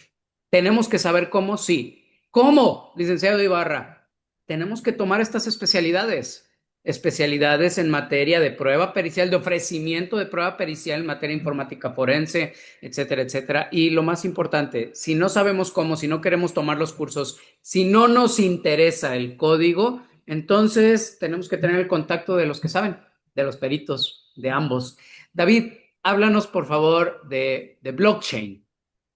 ¿Tenemos que saber cómo? Sí. ¿Cómo, licenciado Ibarra? Tenemos que tomar estas especialidades. Especialidades en materia de prueba pericial, de ofrecimiento de prueba pericial en materia informática forense, etcétera, etcétera. Y lo más importante, si no sabemos cómo, si no queremos tomar los cursos, si no nos interesa el código, entonces tenemos que tener el contacto de los que saben, de los peritos, de ambos. David, háblanos por favor de blockchain.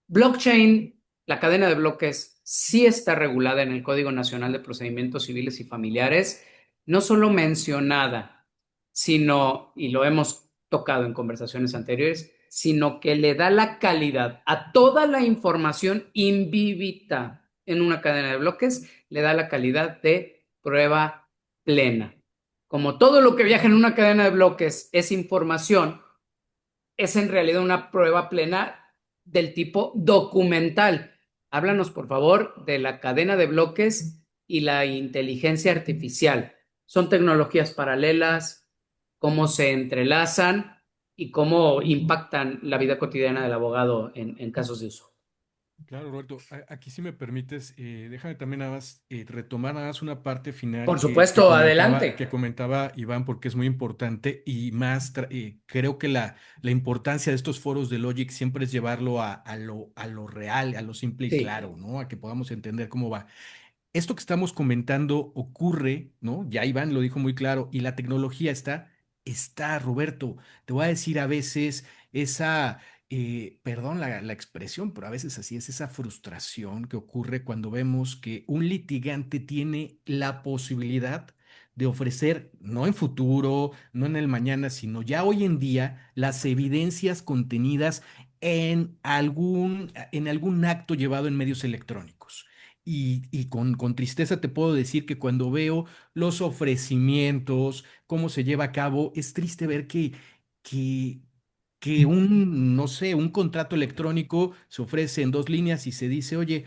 Blockchain, la cadena de bloques, sí está regulada en el Código Nacional de Procedimientos Civiles y Familiares, no solo mencionada, sino, y lo hemos tocado en conversaciones anteriores, sino que le da la calidad a toda la información imbibita en una cadena de bloques, le da la calidad de prueba plena. Como todo lo que viaja en una cadena de bloques es información, es en realidad una prueba plena del tipo documental. Háblanos, por favor, de la cadena de bloques y la inteligencia artificial. ¿Son tecnologías paralelas? ¿Cómo se entrelazan? ¿Y cómo impactan la vida cotidiana del abogado en casos de uso? Claro, Roberto, aquí si me permites, déjame también nada más retomar nada más una parte final Por supuesto, adelante. que comentaba Iván, porque es muy importante y más, creo que la importancia de estos foros de Logic siempre es llevarlo a lo real, a lo simple y Sí, claro, ¿no? A que podamos entender cómo va. Esto que estamos comentando ocurre, ¿no? Ya Iván lo dijo muy claro, y la tecnología está, Roberto. Te voy a decir a veces esa, perdón la expresión, pero a veces así es, esa frustración que ocurre cuando vemos que un litigante tiene la posibilidad de ofrecer, no en futuro, no en el mañana, sino ya hoy en día, las evidencias contenidas en algún acto llevado en medios electrónicos. Y con tristeza te puedo decir que cuando veo los ofrecimientos, cómo se lleva a cabo, es triste ver que, que no sé, un contrato electrónico se ofrece en dos líneas y se dice, oye,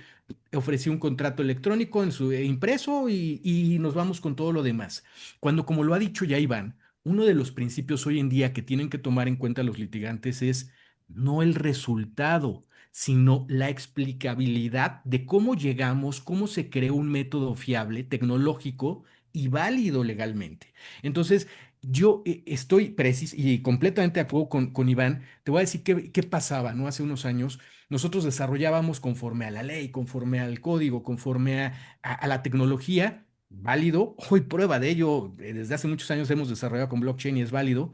ofrecí un contrato electrónico en su impreso y nos vamos con todo lo demás. Cuando, como lo ha dicho ya Iván, uno de los principios hoy en día que tienen que tomar en cuenta los litigantes es no el resultado, sino la explicabilidad de cómo llegamos, cómo se creó un método fiable, tecnológico y válido legalmente. Entonces, yo estoy preciso y completamente de acuerdo con Iván. Te voy a decir qué pasaba, ¿no? Hace unos años nosotros desarrollábamos conforme a la ley, conforme al código, conforme a la tecnología. Válido, hoy prueba de ello, desde hace muchos años hemos desarrollado con blockchain y es válido,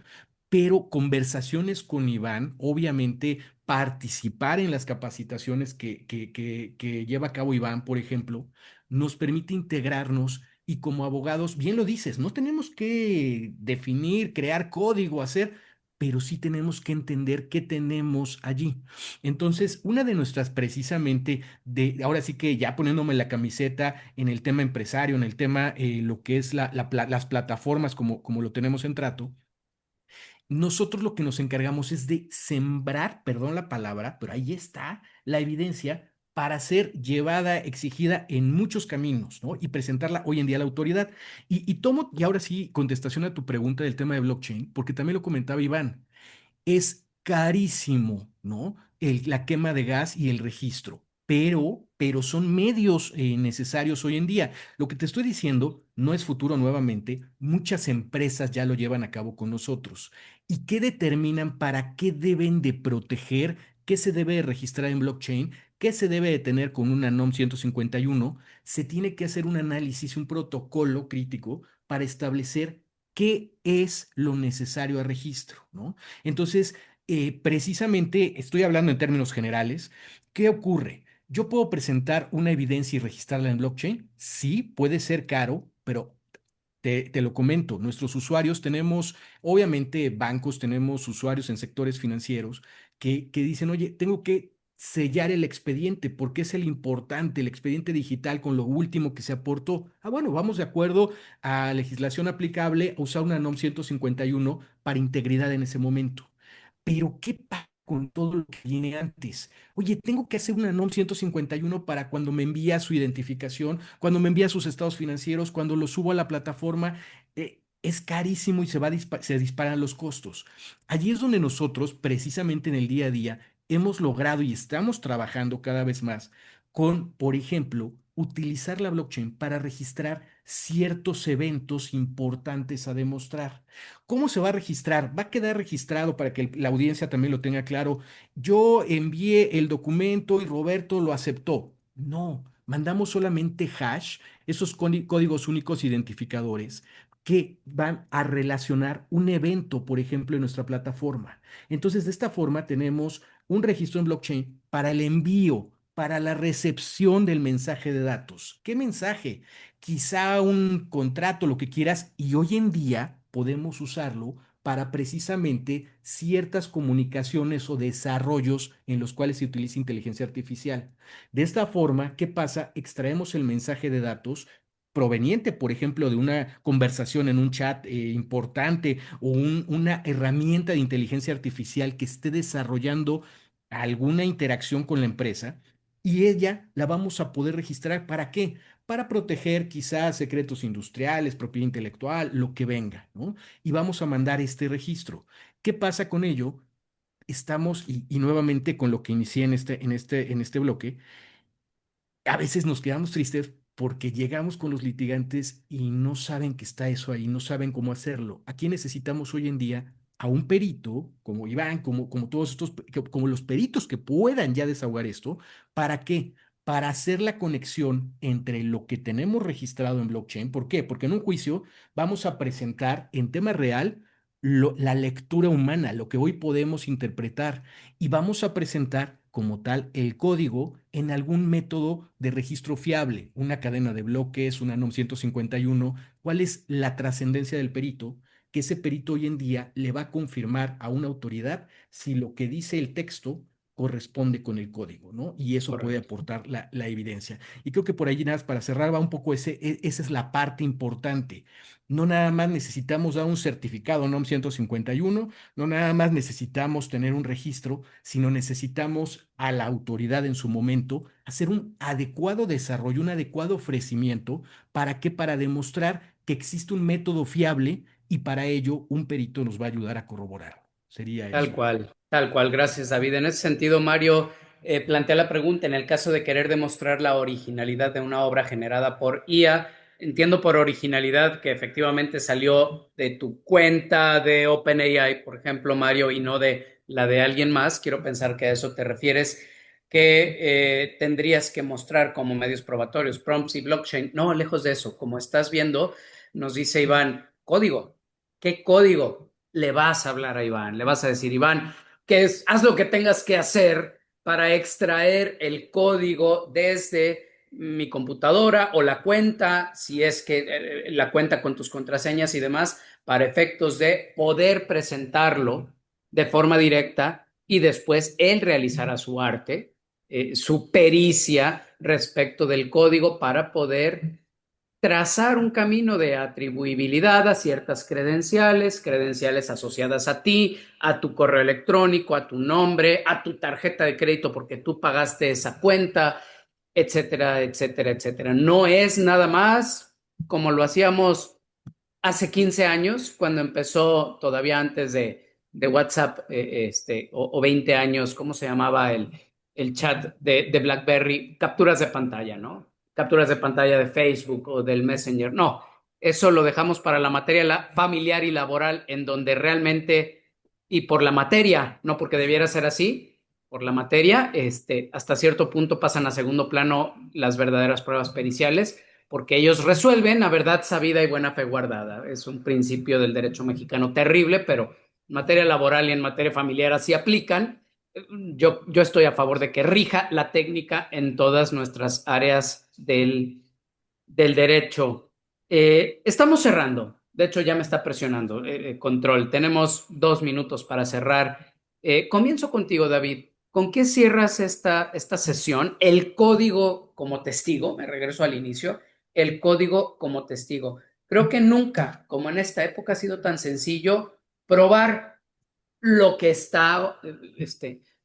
pero conversaciones con Iván, obviamente participar en las capacitaciones que lleva a cabo Iván, por ejemplo, nos permite integrarnos y como abogados, bien lo dices, no tenemos que definir, crear código, hacer, pero sí tenemos que entender qué tenemos allí. Entonces, una de nuestras precisamente, ahora sí que ya poniéndome la camiseta en el tema empresario, en el tema, lo que es las plataformas como lo tenemos en trato, nosotros lo que nos encargamos es de sembrar, perdón la palabra, pero ahí está la evidencia para ser llevada, exigida en muchos caminos, ¿no? Y presentarla hoy en día a la autoridad. Y ahora sí, contestación a tu pregunta del tema de blockchain, porque también lo comentaba Iván, es carísimo, ¿no? La quema de gas y el registro, pero son medios necesarios hoy en día. Lo que te estoy diciendo no es futuro nuevamente, muchas empresas ya lo llevan a cabo con nosotros. ¿Y qué determinan para qué deben de proteger? ¿Qué se debe de registrar en blockchain? ¿Qué se debe de tener con una NOM 151? Se tiene que hacer un análisis, un protocolo crítico para establecer qué es lo necesario a registro, ¿no? Entonces, precisamente estoy hablando en términos generales. ¿Qué ocurre? Yo puedo presentar una evidencia y registrarla en blockchain. Sí, puede ser caro, pero te lo comento, nuestros usuarios tenemos, obviamente bancos, tenemos usuarios en sectores financieros que dicen, oye, tengo que sellar el expediente porque es el importante, el expediente digital con lo último que se aportó. Ah, bueno, vamos de acuerdo a legislación aplicable a usar una NOM 151 para integridad en ese momento. Pero ¿qué pasa con todo lo que viene antes? Oye, tengo que hacer una NOM 151 para cuando me envía su identificación, cuando me envía sus estados financieros, cuando lo subo a la plataforma. Es carísimo y se disparan los costos. Allí es donde nosotros, precisamente en el día a día, hemos logrado y estamos trabajando cada vez más con, por ejemplo, utilizar la blockchain para registrar ciertos eventos importantes a demostrar. ¿Cómo se va a registrar? Va a quedar registrado para que la audiencia también lo tenga claro. Yo envié el documento y Roberto lo aceptó. No, mandamos solamente hash, esos códigos únicos identificadores que van a relacionar un evento, por ejemplo, en nuestra plataforma. Entonces, de esta forma tenemos un registro en blockchain para el envío, para la recepción del mensaje de datos. ¿Qué mensaje? Quizá un contrato, lo que quieras, y hoy en día podemos usarlo para precisamente ciertas comunicaciones o desarrollos en los cuales se utiliza inteligencia artificial. De esta forma, ¿qué pasa? Extraemos el mensaje de datos proveniente, por ejemplo, de una conversación en un chat importante o una herramienta de inteligencia artificial que esté desarrollando alguna interacción con la empresa y ella la vamos a poder registrar. ¿Para qué? Para proteger quizás secretos industriales, propiedad intelectual, lo que venga, ¿no? Y vamos a mandar este registro. ¿Qué pasa con ello? Estamos, y nuevamente con lo que inicié en este bloque, a veces nos quedamos tristes porque llegamos con los litigantes y no saben que está eso ahí, no saben cómo hacerlo. Aquí necesitamos hoy en día a un perito, como Iván, como todos estos, como los peritos que puedan ya desahogar esto. ¿Para qué? Para hacer la conexión entre lo que tenemos registrado en blockchain. ¿Por qué? Porque en un juicio vamos a presentar en tema real la lectura humana, lo que hoy podemos interpretar y vamos a presentar como tal el código en algún método de registro fiable, una cadena de bloques, una NOM 151. ¿Cuál es la trascendencia del perito? Que ese perito hoy en día le va a confirmar a una autoridad si lo que dice el texto corresponde con el código, ¿no? Y eso puede Correcto. aportar la evidencia. Y creo que por allí nada más para cerrar va un poco esa es la parte importante. No nada más necesitamos dar un certificado NOM 151, no nada más necesitamos tener un registro, sino necesitamos a la autoridad en su momento hacer un adecuado desarrollo, un adecuado ofrecimiento. ¿Para qué? Para demostrar que existe un método fiable y para ello un perito nos va a ayudar a corroborar. Sería Tal eso. cual, tal cual. Gracias, David. En ese sentido, Mario plantea la pregunta, en el caso de querer demostrar la originalidad de una obra generada por IA, entiendo por originalidad que efectivamente salió de tu cuenta de OpenAI, por ejemplo, Mario, y no de la de alguien más. Quiero pensar que a eso te refieres, que tendrías que mostrar como medios probatorios, prompts y blockchain. No, lejos de eso. Como estás viendo, nos dice Iván, código. ¿Qué código? le vas a hablar a Iván, le vas a decir, Iván, haz lo que tengas que hacer para extraer el código desde mi computadora o la cuenta, si es que la cuenta con tus contraseñas y demás, para efectos de poder presentarlo de forma directa y después él realizará su arte, su pericia respecto del código para poder trazar un camino de atribuibilidad a ciertas credenciales, credenciales asociadas a ti, a tu correo electrónico, a tu nombre, a tu tarjeta de crédito porque tú pagaste esa cuenta, etcétera, etcétera, etcétera. No es nada más como lo hacíamos hace 15 años, cuando empezó todavía antes de WhatsApp, o 20 años, ¿cómo se llamaba el chat de BlackBerry? Capturas de pantalla, ¿no? Capturas de pantalla de Facebook o del Messenger. No, eso lo dejamos para la materia familiar y laboral, en donde realmente, y por la materia, no porque debiera ser así, por la materia, hasta cierto punto pasan a segundo plano las verdaderas pruebas periciales porque ellos resuelven a verdad sabida y buena fe guardada. Es un principio del derecho mexicano terrible, pero en materia laboral y en materia familiar así aplican. Yo estoy a favor de que rija la técnica en todas nuestras áreas del derecho. Estamos cerrando. De hecho, ya me está presionando control. Tenemos 2 minutos para cerrar. Comienzo contigo, David. ¿Con qué cierras esta sesión? El código como testigo, me regreso al inicio, el código como testigo. Creo que nunca, como en esta época, ha sido tan sencillo probar lo que está,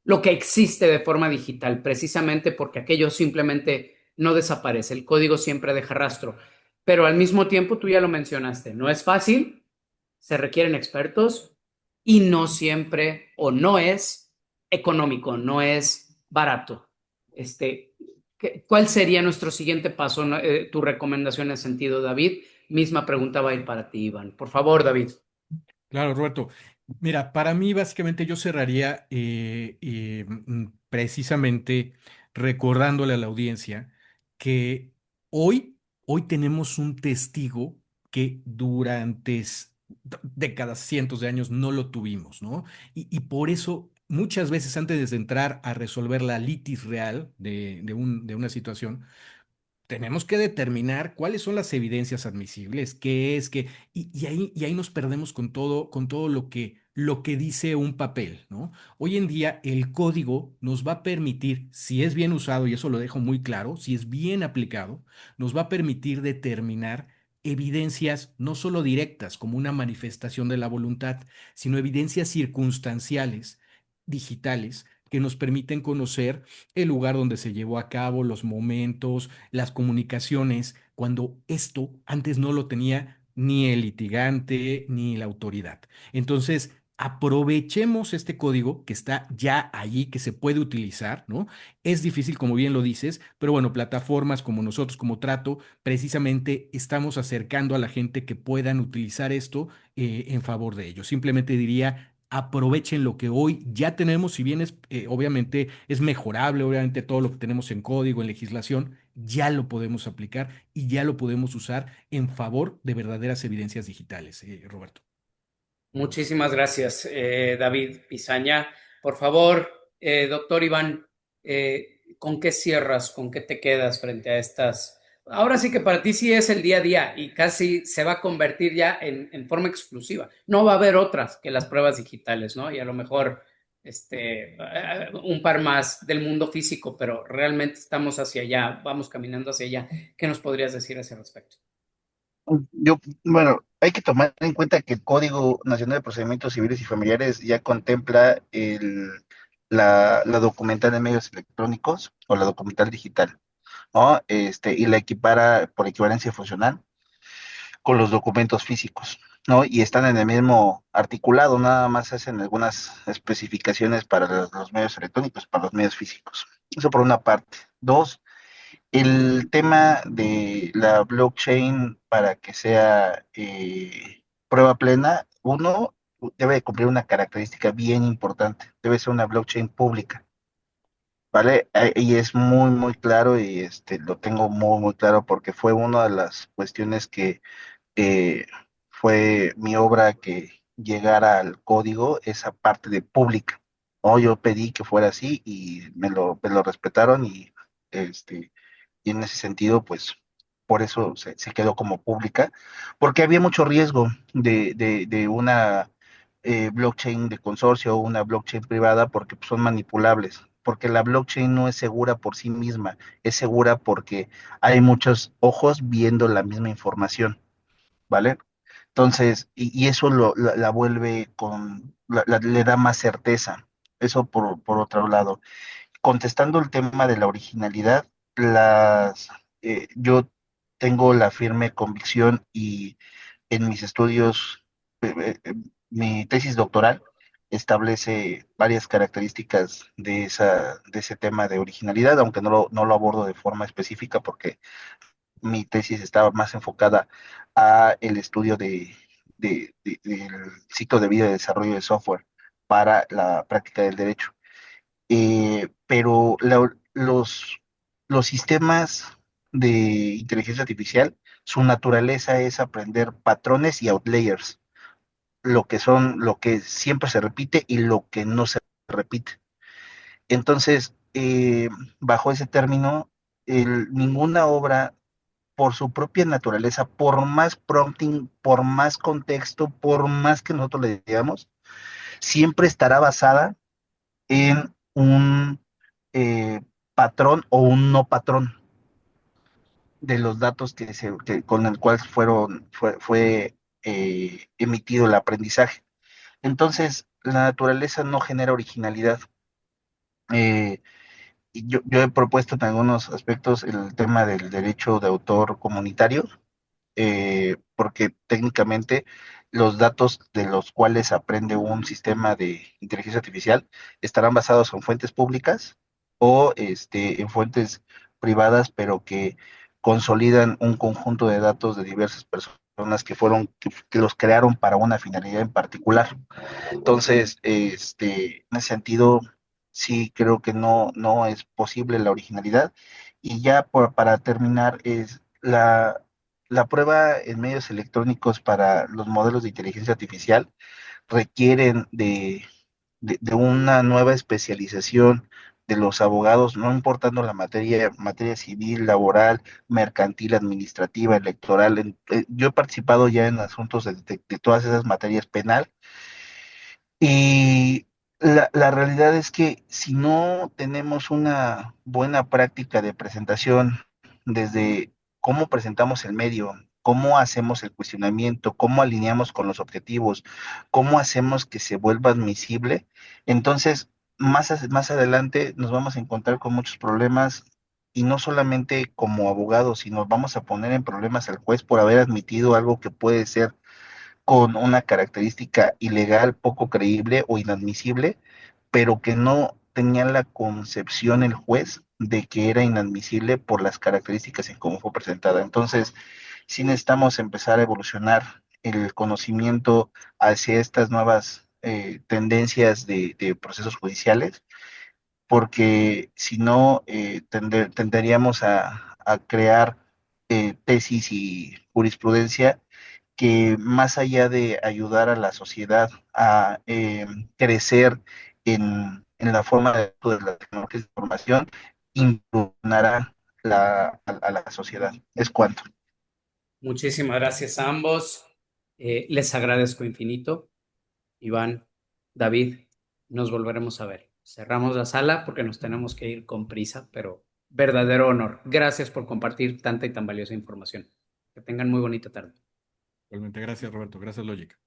lo que existe de forma digital, precisamente porque aquello simplemente no desaparece, el código siempre deja rastro, pero al mismo tiempo tú ya lo mencionaste, no es fácil, se requieren expertos y no siempre o no es económico, no es barato. ¿Cuál sería nuestro siguiente paso? Tu recomendación en ese sentido, David. Misma pregunta va a ir para ti, Iván. Por favor, David. Claro, Roberto. Mira, para mí básicamente yo cerraría precisamente recordándole a la audiencia que hoy tenemos un testigo que durante décadas, cientos de años no lo tuvimos, ¿no? Y por eso muchas veces antes de entrar a resolver la litis real de una situación, tenemos que determinar cuáles son las evidencias admisibles, qué es, y ahí nos perdemos con todo lo que dice un papel, ¿no? Hoy en día el código nos va a permitir, si es bien usado, y eso lo dejo muy claro, si es bien aplicado, nos va a permitir determinar evidencias no solo directas como una manifestación de la voluntad, sino evidencias circunstanciales, digitales, que nos permiten conocer el lugar donde se llevó a cabo, los momentos, las comunicaciones, cuando esto antes no lo tenía ni el litigante ni la autoridad. Entonces, aprovechemos este código que está ya allí, que se puede utilizar, ¿no? Es difícil, como bien lo dices, pero bueno, plataformas como nosotros, como Trato, precisamente estamos acercando a la gente que puedan utilizar esto en favor de ellos. Simplemente diría, aprovechen lo que hoy ya tenemos, si bien es obviamente es mejorable, obviamente todo lo que tenemos en código, en legislación, ya lo podemos aplicar y ya lo podemos usar en favor de verdaderas evidencias digitales, Roberto. Muchísimas gracias, David Pizaña. Por favor, doctor Iván, ¿con qué cierras? ¿Con qué te quedas frente a estas? Ahora sí que para ti sí es el día a día y casi se va a convertir ya en forma exclusiva. No va a haber otras que las pruebas digitales, ¿no? Y a lo mejor un par más del mundo físico, pero realmente estamos hacia allá, vamos caminando hacia allá. ¿Qué nos podrías decir a ese respecto? Yo, bueno, hay que tomar en cuenta que el Código Nacional de Procedimientos Civiles y Familiares ya contempla la documental en medios electrónicos o la documental digital, ¿no? Y la equipara por equivalencia funcional con los documentos físicos, ¿no? Y están en el mismo articulado, nada más hacen algunas especificaciones para los medios electrónicos, para los medios físicos. Eso por una parte. Dos, el tema de la blockchain para que sea prueba plena, uno debe de cumplir una característica bien importante, debe ser una blockchain pública, ¿vale? Y es muy, muy claro y lo tengo muy, muy claro porque fue una de las cuestiones que fue mi obra llegar al código esa parte de pública. ¿No? Yo pedí que fuera así y me lo respetaron este, y en ese sentido, pues por eso se quedó como pública, porque había mucho riesgo de una blockchain de consorcio o una blockchain privada porque pues, son manipulables, porque la blockchain no es segura por sí misma, es segura porque hay muchos ojos viendo la misma información, ¿vale? Entonces, y eso la vuelve le da más certeza. Eso por otro lado. Contestando el tema de la originalidad, yo tengo la firme convicción y en mis estudios, mi tesis doctoral establece varias características de ese tema de originalidad, aunque no lo abordo de forma específica porque mi tesis estaba más enfocada a el estudio del ciclo de vida de desarrollo de software para la práctica del derecho. Pero los sistemas de inteligencia artificial, su naturaleza es aprender patrones y outliers, lo que siempre se repite y lo que no se repite. Entonces, bajo ese término, ninguna obra, por su propia naturaleza, por más prompting, por más contexto, por más que nosotros le digamos, siempre estará basada en un patrón o un no patrón de los datos con el cual fue emitido el aprendizaje. Entonces, la naturaleza no genera originalidad. Eh, y yo he propuesto en algunos aspectos el tema del derecho de autor comunitario, porque técnicamente los datos de los cuales aprende un sistema de inteligencia artificial estarán basados en fuentes públicas o en fuentes privadas, pero que consolidan un conjunto de datos de diversas personas que los crearon para una finalidad en particular. Entonces, en ese sentido, sí creo que no es posible la originalidad. Y ya para terminar, la prueba en medios electrónicos para los modelos de inteligencia artificial requieren de una nueva especialización de los abogados, no importando la materia civil, laboral, mercantil, administrativa, electoral. Yo he participado ya en asuntos de todas esas materias penal y la realidad es que si no tenemos una buena práctica de presentación, desde cómo presentamos el medio, cómo hacemos el cuestionamiento, cómo alineamos con los objetivos, cómo hacemos que se vuelva admisible, entonces más adelante nos vamos a encontrar con muchos problemas y no solamente como abogados, sino vamos a poner en problemas al juez por haber admitido algo que puede ser con una característica ilegal, poco creíble o inadmisible, pero que no tenía la concepción el juez de que era inadmisible por las características en cómo fue presentada. Entonces, sí necesitamos empezar a evolucionar el conocimiento hacia estas nuevas tendencias de procesos judiciales, porque si no, tenderíamos a crear tesis y jurisprudencia que más allá de ayudar a la sociedad a crecer en la forma de la tecnología de información, impulsará a la sociedad. Es cuanto. Muchísimas gracias a ambos. Les agradezco infinito. Iván, David, nos volveremos a ver. Cerramos la sala porque nos tenemos que ir con prisa, pero verdadero honor. Gracias por compartir tanta y tan valiosa información. Que tengan muy bonita tarde. Realmente, gracias, Roberto. Gracias, Logic.